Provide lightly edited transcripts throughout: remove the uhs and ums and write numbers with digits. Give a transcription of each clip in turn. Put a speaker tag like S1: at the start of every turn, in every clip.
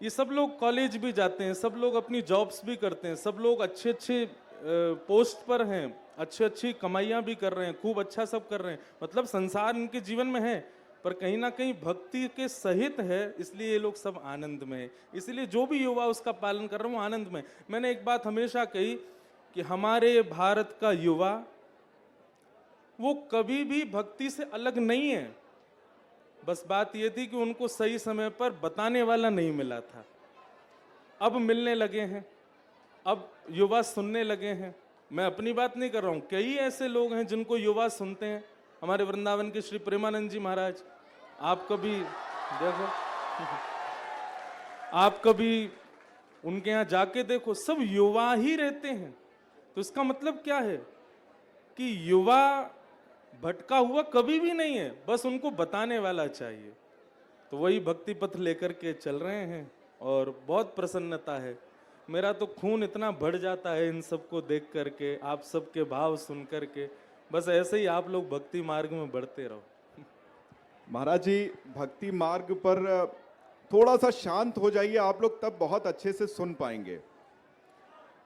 S1: ये सब लोग कॉलेज भी जाते हैं, सब लोग अपनी जॉब्स भी करते हैं, सब लोग अच्छे अच्छे पोस्ट पर हैं, अच्छी अच्छी कमाइयाँ भी कर रहे हैं, खूब अच्छा सब कर रहे हैं, मतलब संसार इनके जीवन में है, पर कहीं ना कहीं भक्ति के सहित है, इसलिए ये लोग सब आनंद में है। इसलिए जो भी युवा उसका पालन कर रहे हैं वो आनंद में। मैंने एक बात हमेशा कही कि हमारे भारत का युवा वो कभी भी भक्ति से अलग नहीं है, बस बात ये थी कि उनको सही समय पर बताने वाला नहीं मिला था। अब मिलने लगे हैं, अब युवा सुनने लगे हैं। मैं अपनी बात नहीं कर रहा हूं, कई ऐसे लोग हैं जिनको युवा सुनते हैं। हमारे वृंदावन के श्री प्रेमानंद जी महाराज, आप कभी देखो, आप कभी उनके यहाँ जाके देखो, सब युवा ही रहते हैं। तो इसका मतलब क्या है कि युवा भटका हुआ कभी भी नहीं है, बस उनको बताने वाला चाहिए। तो वही भक्ति पथ लेकर के चल रहे हैं और बहुत प्रसन्नता है। मेरा तो खून इतना बढ़ जाता है इन सबको देख करके, आप सबके भाव सुन करके। बस ऐसे ही आप लोग भक्ति मार्ग में बढ़ते रहो।
S2: महाराज जी, भक्ति मार्ग पर थोड़ा सा शांत हो जाइए आप लोग, तब बहुत अच्छे से सुन पाएंगे।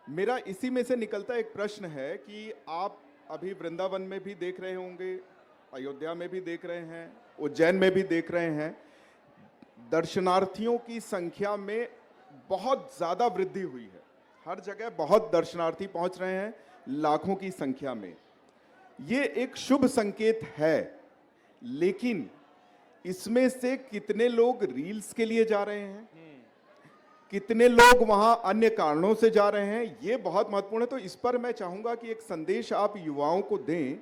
S2: मेरा इसी में से निकलता एक प्रश्न है कि आप अभी वृंदावन में भी देख रहे होंगे, अयोध्या में भी देख रहे हैं, उज्जैन में भी देख रहे हैं, दर्शनार्थियों की संख्या में बहुत ज़्यादा वृद्धि हुई है। हर जगह बहुत दर्शनार्थी पहुंच रहे हैं, लाखों की संख्या में। ये एक शुभ संकेत है, लेकिन इसमें से कितने लोग रील्स के लिए जा रहे हैं, कितने लोग वहां अन्य कारणों से जा रहे हैं, ये बहुत महत्वपूर्ण है। तो इस पर मैं चाहूंगा कि एक संदेश आप युवाओं को दें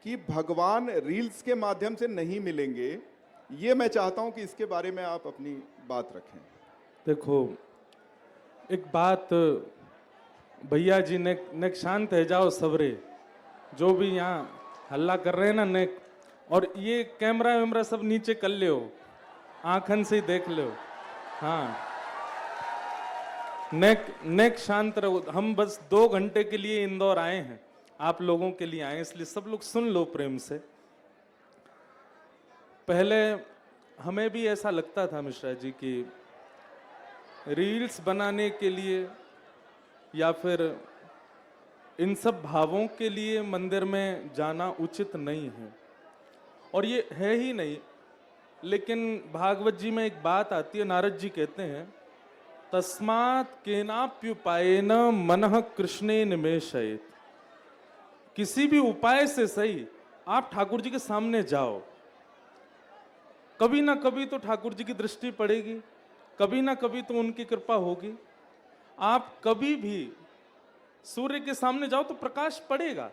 S2: कि भगवान रील्स के माध्यम से नहीं मिलेंगे। ये मैं चाहता हूं कि इसके बारे में आप अपनी बात रखें।
S1: देखो, एक बात भैया जी, नेक शांत है जाओ सबरे, जो भी यहाँ हल्ला कर रहे हैं ना नेक, और ये कैमरा वैमरा सब नीचे कर ले, आंखन से ही देख लो। हाँ, नेक शांत रहो। हम बस 2 घंटे के लिए इंदौर आए हैं, आप लोगों के लिए आए हैं, इसलिए सब लोग सुन लो प्रेम से। पहले हमें भी ऐसा लगता था मिश्रा जी कि रील्स बनाने के लिए या फिर इन सब भावों के लिए मंदिर में जाना उचित नहीं है, और ये है ही नहीं। लेकिन भागवत जी में एक बात आती है, नारद जी कहते हैं, तस्मात् केनाप्युपायेन मनः कृष्णे निमेशयेत्। किसी भी उपाय से सही आप ठाकुर जी के सामने जाओ, कभी ना कभी तो ठाकुर जी की दृष्टि पड़ेगी, कभी ना कभी तो उनकी कृपा होगी। आप कभी भी सूर्य के सामने जाओ तो प्रकाश पड़ेगा।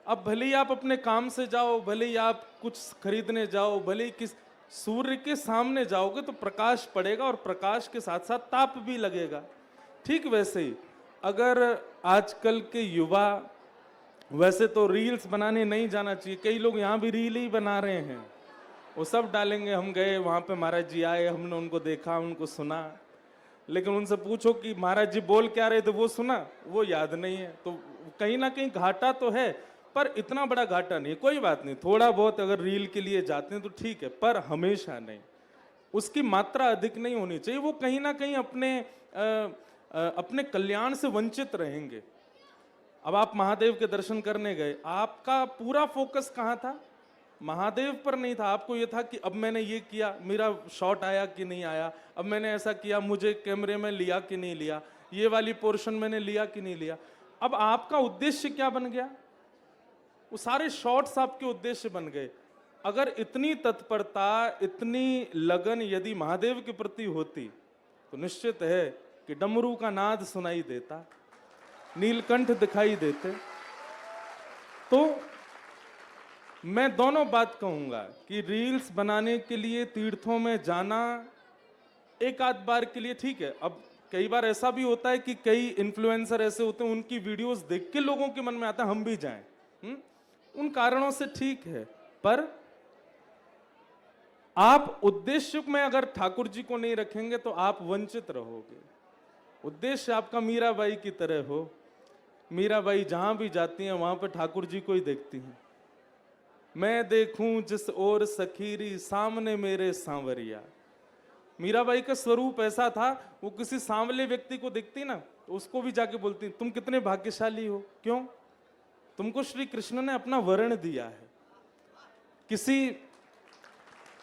S1: अब भले ही आप अपने काम से जाओ, भले ही आप कुछ खरीदने जाओ, भले ही किस सूर्य के सामने जाओगे तो प्रकाश पड़ेगा, और प्रकाश के साथ साथ ताप भी लगेगा। ठीक वैसे ही अगर आजकल के युवा, वैसे तो रील्स बनाने नहीं जाना चाहिए, कई लोग यहाँ भी रील ही बना रहे हैं, वो सब डालेंगे, हम गए वहाँ पे, महाराज जी आए, हमने उनको देखा, उनको सुना, लेकिन उनसे पूछो कि महाराज जी बोल क्या रहे थे, वो सुना, वो याद नहीं है। तो कहीं ना कहीं घाटा तो है, पर इतना बड़ा घाटा नहीं। कोई बात नहीं, थोड़ा बहुत अगर रील के लिए जाते हैं तो ठीक है, पर हमेशा नहीं। उसकी मात्रा अधिक नहीं होनी चाहिए, वो कहीं ना कहीं अपने कल्याण से वंचित रहेंगे। अब आप महादेव के दर्शन करने गए, आपका पूरा फोकस कहाँ था? महादेव पर नहीं था। आपको ये था कि अब मैंने ये किया, मेरा शॉट आया कि नहीं आया, अब मैंने ऐसा किया, मुझे कैमरे में लिया कि नहीं लिया, ये वाली पोर्शन मैंने लिया कि नहीं लिया। अब आपका उद्देश्य क्या बन गया? वो सारे शॉट्स आपके उद्देश्य बन गए। अगर इतनी तत्परता, इतनी लगन यदि महादेव के प्रति होती तो निश्चित है कि डमरू का नाद सुनाई देता, नीलकंठ दिखाई देते। तो मैं दोनों बात कहूंगा कि रील्स बनाने के लिए तीर्थों में जाना एक आध बार के लिए ठीक है। अब कई बार ऐसा भी होता है कि कई इन्फ्लुएंसर ऐसे होते हैं, उनकी वीडियोस देख के लोगों के मन में आता है हम भी जाएं, उन कारणों से ठीक है। पर आप उद्देश्य में अगर ठाकुर जी को नहीं रखेंगे तो आप वंचित रहोगे। उद्देश्य आपका मीराबाई की तरह हो। मीराबाई जहां भी जाती हैं वहां पर ठाकुर जी को ही देखती हैं। मैं देखूं जिस ओर सखीरी, सामने मेरे सांवरिया। मीराबाई का स्वरूप ऐसा था, वो किसी सांवले व्यक्ति को देखती ना तो उसको भी जाके बोलती तुम कितने भाग्यशाली हो। क्यों? तुमको श्री कृष्ण ने अपना वर्ण दिया है। किसी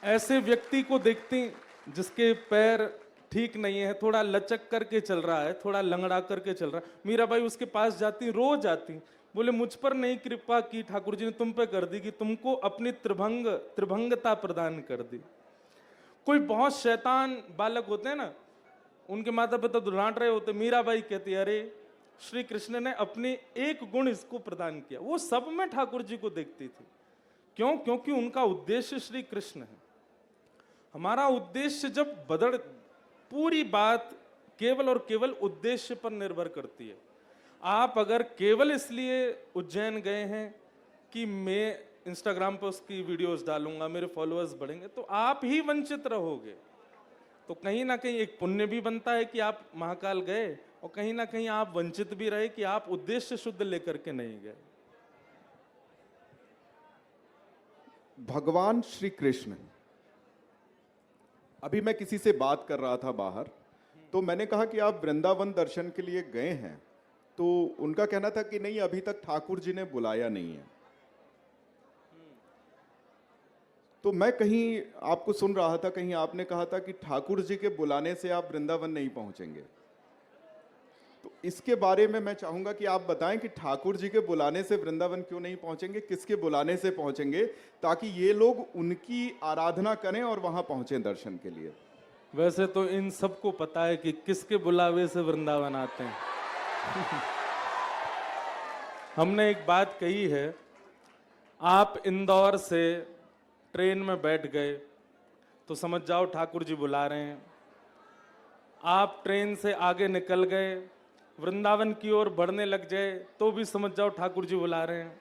S1: ऐसे व्यक्ति को देखती जिसके पैर ठीक नहीं है, थोड़ा लचक करके चल रहा है, थोड़ा लंगड़ा करके चल रहा है, मीराबाई उसके पास जाती, रोज आती, बोले मुझ पर नहीं कृपा की ठाकुर जी ने, तुम पे कर दी कि तुमको अपनी त्रिभंगता प्रदान कर दी। कोई बहुत शैतान बालक होते हैं ना, उनके माता पिता तो डांट रहे होते, मीराबाई कहती अरे श्री कृष्ण ने अपने एक गुण इसको प्रदान किया। वो सब में ठाकुर जी को देखती थी। क्यों? क्योंकि उनका उद्देश्य श्री कृष्ण है। हमारा उद्देश्य जब बदल, पूरी बात केवल और केवल उद्देश्य पर निर्भर करती है। आप अगर केवल इसलिए उज्जैन गए हैं कि मैं इंस्टाग्राम पर उसकी वीडियोस डालूंगा, मेरे फॉलोअर्स बढ़ेंगे, तो आप ही वंचित रहोगे। तो कहीं ना कहीं एक पुण्य भी बनता है कि आप महाकाल गए, और कहीं ना कहीं आप वंचित भी रहे कि आप उद्देश्य शुद्ध लेकर के नहीं गए।
S2: भगवान श्री कृष्ण, अभी मैं किसी से बात कर रहा था बाहर, तो मैंने कहा कि आप वृंदावन दर्शन के लिए गए हैं, तो उनका कहना था कि नहीं, अभी तक ठाकुर जी ने बुलाया नहीं है। तो मैं कहीं आपको सुन रहा था, कहीं आपने कहा था कि ठाकुर जी के बुलाने से आप वृंदावन नहीं पहुंचेंगे। तो इसके बारे में मैं चाहूंगा कि आप बताएं कि ठाकुर जी के बुलाने से वृंदावन क्यों नहीं पहुंचेंगे, किसके बुलाने से पहुंचेंगे, ताकि ये लोग उनकी आराधना करें और वहां पहुंचे दर्शन के लिए।
S1: वैसे तो इन सबको पता है कि किसके बुलावे से वृंदावन आते हैं। हमने एक बात कही है, आप इंदौर से ट्रेन में बैठ गए तो समझ जाओ ठाकुर जी बुला रहे हैं। आप ट्रेन से आगे निकल गए, वृंदावन की ओर बढ़ने लग जाए तो भी समझ जाओ ठाकुर जी बुला रहे हैं।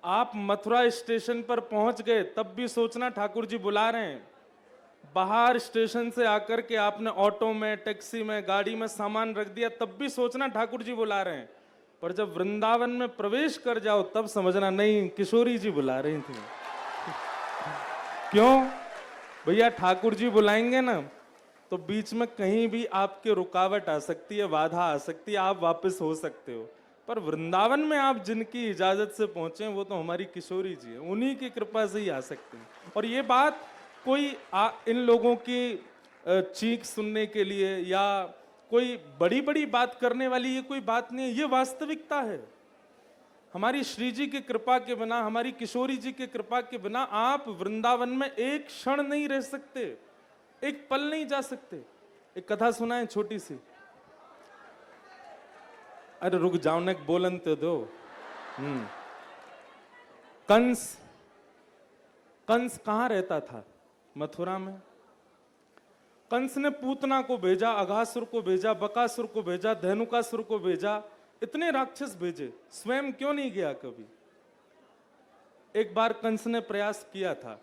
S1: आप मथुरा स्टेशन पर पहुंच गए तब भी सोचना ठाकुर जी बुला रहे हैं। बाहर स्टेशन से आकर के आपने ऑटो में, टैक्सी में, गाड़ी में सामान रख दिया तब भी सोचना ठाकुर जी बुला रहे हैं। पर जब वृंदावन में प्रवेश कर जाओ तब समझना नहीं, किशोरी जी बुला रही थी। क्यों? भैया ठाकुर जी बुलाएंगे ना तो बीच में कहीं भी आपके रुकावट आ सकती है, बाधा आ सकती है, आप वापस हो सकते हो। पर वृंदावन में आप जिनकी इजाजत से पहुंचे वो तो हमारी किशोरी जी है, उन्हीं की कृपा से ही आ सकते हैं। और ये बात कोई इन लोगों की चीख सुनने के लिए या कोई बड़ी बड़ी बात करने वाली ये कोई बात नहीं है, ये वास्तविकता है। हमारी श्री जी की कृपा के बिना, हमारी किशोरी जी की कृपा के बिना आप वृंदावन में एक क्षण नहीं रह सकते, एक पल नहीं जा सकते। एक कथा सुना है छोटी सी। अरे रुक जाओ ने, बोलन तो दो। कंस कहां रहता था? मथुरा में। कंस ने पूतना को भेजा, अघासुर को भेजा, बकासुर को भेजा, धेनुकासुर को भेजा, इतने राक्षस भेजे, स्वयं क्यों नहीं गया कभी? एक बार कंस ने प्रयास किया था।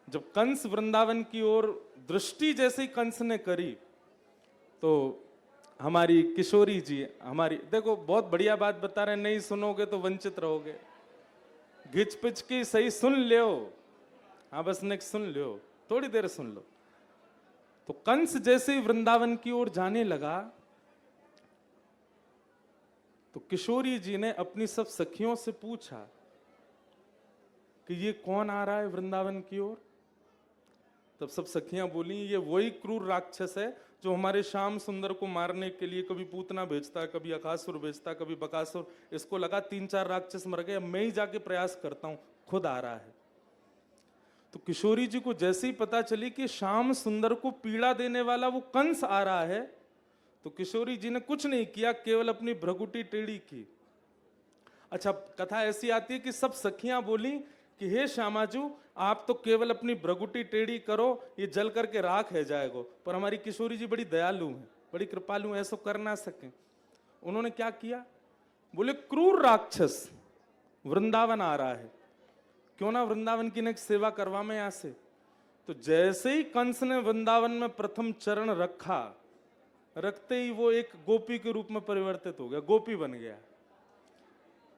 S1: जब कंस वृंदावन की ओर दृष्टि जैसे कंस ने करी तो हमारी किशोरी जी, हमारी, देखो बहुत बढ़िया बात बता रहे हैं, नहीं सुनोगे तो वंचित रहोगे। घिच पिच की सही सुन लो। हाँ बस नेक्स्ट सुन लो, थोड़ी देर सुन लो। तो कंस जैसे ही वृंदावन की ओर जाने लगा तो किशोरी जी ने अपनी सब सखियों से पूछा कि ये कौन आ रहा है वृंदावन की ओर? तब सब सखियां बोली ये वही क्रूर राक्षस है जो हमारे श्याम सुंदर को मारने के लिए कभी पूतना भेजता है, कभी अकासुर भेजता है, कभी बकासुर। इसको लगा 3-4 राक्षस मर गए, मैं ही जाके प्रयास करता हूं, खुद आ रहा है। तो किशोरी जी को जैसे ही पता चली कि श्याम सुंदर को पीड़ा देने वाला वो कंस आ रहा है, तो किशोरी जी ने कुछ नहीं किया, केवल अपनी भ्रगुटी टेढ़ी की। अच्छा, कथा ऐसी आती है कि सब सखियां बोली कि हे श्यामाजू, आप तो केवल अपनी भ्रगुटी टेढ़ी करो, ये जल करके राख है जाएगा। पर हमारी किशोरी जी बड़ी दयालु है, बड़ी कृपालु है, ऐसा कर ना सके। उन्होंने क्या किया? बोले क्रूर राक्षस वृंदावन आ रहा है, क्यों ना वृंदावन की नेक सेवा करवा में यहां से। तो जैसे ही कंस ने वृंदावन में प्रथम चरण रखा, रखते ही वो एक गोपी के रूप में परिवर्तित हो गया, गोपी बन गया।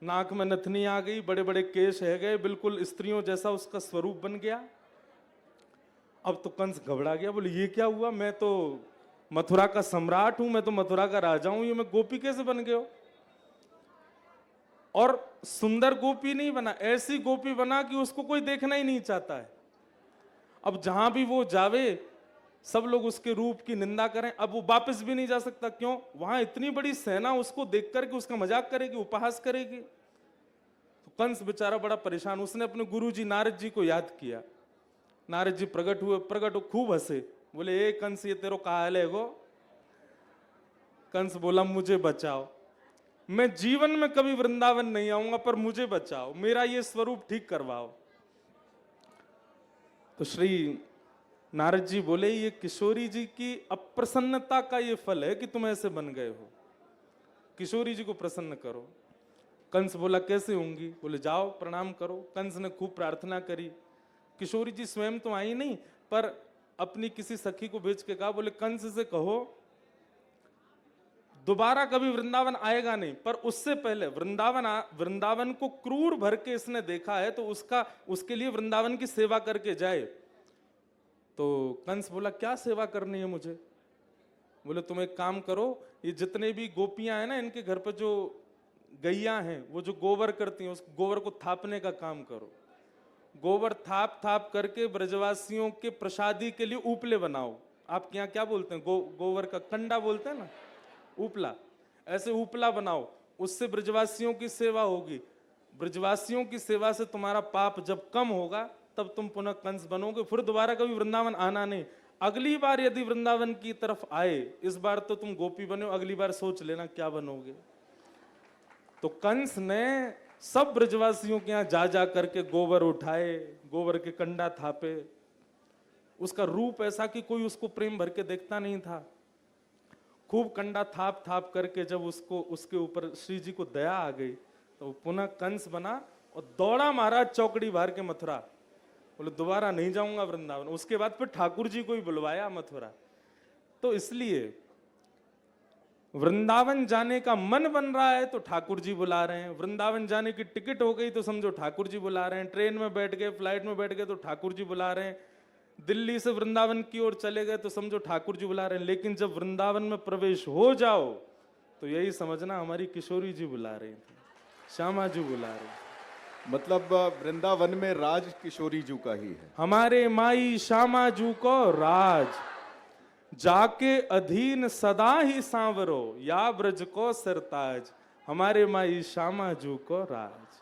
S1: नाक में नथनी आ गई, बड़े बड़े केश है गए, बिल्कुल स्त्रियों जैसा उसका स्वरूप बन गया। अब तो कंस घबरा गया, बोले ये क्या हुआ, मैं तो मथुरा का सम्राट हूं, मैं तो मथुरा का राजा हूं, ये मैं गोपी कैसे बन गए हो। और सुंदर गोपी नहीं बना, ऐसी गोपी बना कि उसको कोई देखना ही नहीं चाहता है। अब जहां भी वो जावे सब लोग उसके रूप की निंदा करें, अब वो वापस भी नहीं जा सकता। क्यों? वहां इतनी बड़ी सेना उसको देख करके उसका मजाक करेगी, उपहास करेगी। तो कंस बेचारा बड़ा परेशान, उसने अपने गुरुजी नारद जी को याद किया। नारद जी प्रकट हुए, खूब हंसे, बोले ए कंस ये तेरो का हाल है गो। कंस बोला मुझे बचाओ, मैं जीवन में कभी वृंदावन नहीं आऊंगा, पर मुझे बचाओ, मेरा ये स्वरूप ठीक करवाओ। तो श्री नारद जी बोले ये किशोरी जी की अप्रसन्नता का ये फल है कि तुम ऐसे बन गए हो, किशोरी जी को प्रसन्न करो। कंस बोला कैसे होंगी? बोले जाओ प्रणाम करो। कंस ने खूब प्रार्थना करी। किशोरी जी स्वयं तो आई नहीं, पर अपनी किसी सखी को भेज के कहा, बोले कंस से कहो दोबारा कभी वृंदावन आएगा नहीं, पर उससे पहले वृंदावन को क्रूर भर के इसने देखा है, तो उसके लिए वृंदावन की सेवा करके जाए। तो कंस बोला क्या सेवा करनी है मुझे? बोले तुम एक काम करो, ये जितने भी गोपियां हैं ना, इनके घर पर जो गैया हैं, वो जो गोबर करती हैं, उस गोबर को थापने का काम करो। गोबर थाप थाप करके ब्रजवासियों के प्रसादी के लिए उपले बनाओ। आपके यहाँ क्या बोलते हैं? गोबर का कंडा बोलते हैं ना, उपला। ऐसे उपला बनाओ, उससे ब्रजवासियों की सेवा होगी। ब्रजवासियों की सेवा से तुम्हारा पाप जब कम होगा तब तुम पुनः कंस बनोगे, फिर दोबारा कभी वृंदावन आना नहीं। अगली बार यदि वृंदावन की तरफ आए, इस बार तो तुम गोपी बने हो, अगली बार सोच लेना क्या बनोगे। तो कंस ने सब ब्रजवासियों के यहाँ जा करके गोबर उठाए, गोबर के कंडा थापे। उसका रूप ऐसा कि कोई उसको प्रेम भर के देखता नहीं था। खूब कंडा थाप थाप करके जब उसके ऊपर श्री जी को दया आ गई, तो पुनः कंस बना और दौड़ा महाराज चौकड़ी बाहर के मथुरा। बोले दोबारा नहीं जाऊंगा वृंदावन। उसके बाद फिर ठाकुर जी को ही बुलवाया मथुरा। तो इसलिए वृंदावन जाने का मन बन रहा है तो ठाकुर जी बुला रहे हैं, वृंदावन जाने की टिकट हो गई तो समझो ठाकुर जी बुला रहे हैं, ट्रेन में बैठ गए, फ्लाइट में बैठ गए तो ठाकुर जी बुला रहे हैं, दिल्ली से वृंदावन की ओर चले गए तो समझो ठाकुर जी बुला रहे हैं। लेकिन जब वृंदावन में प्रवेश हो जाओ तो यही समझना हमारी किशोरी जी बुला रही थी, श्यामा जी बुला रही थी।
S2: मतलब वृंदावन में राज किशोरी जू का ही है।
S1: हमारे माई श्यामा जू को राज, जाके अधीन सदा ही सांवरो, या ब्रज को सरताज। हमारे माई श्यामा जू को राज।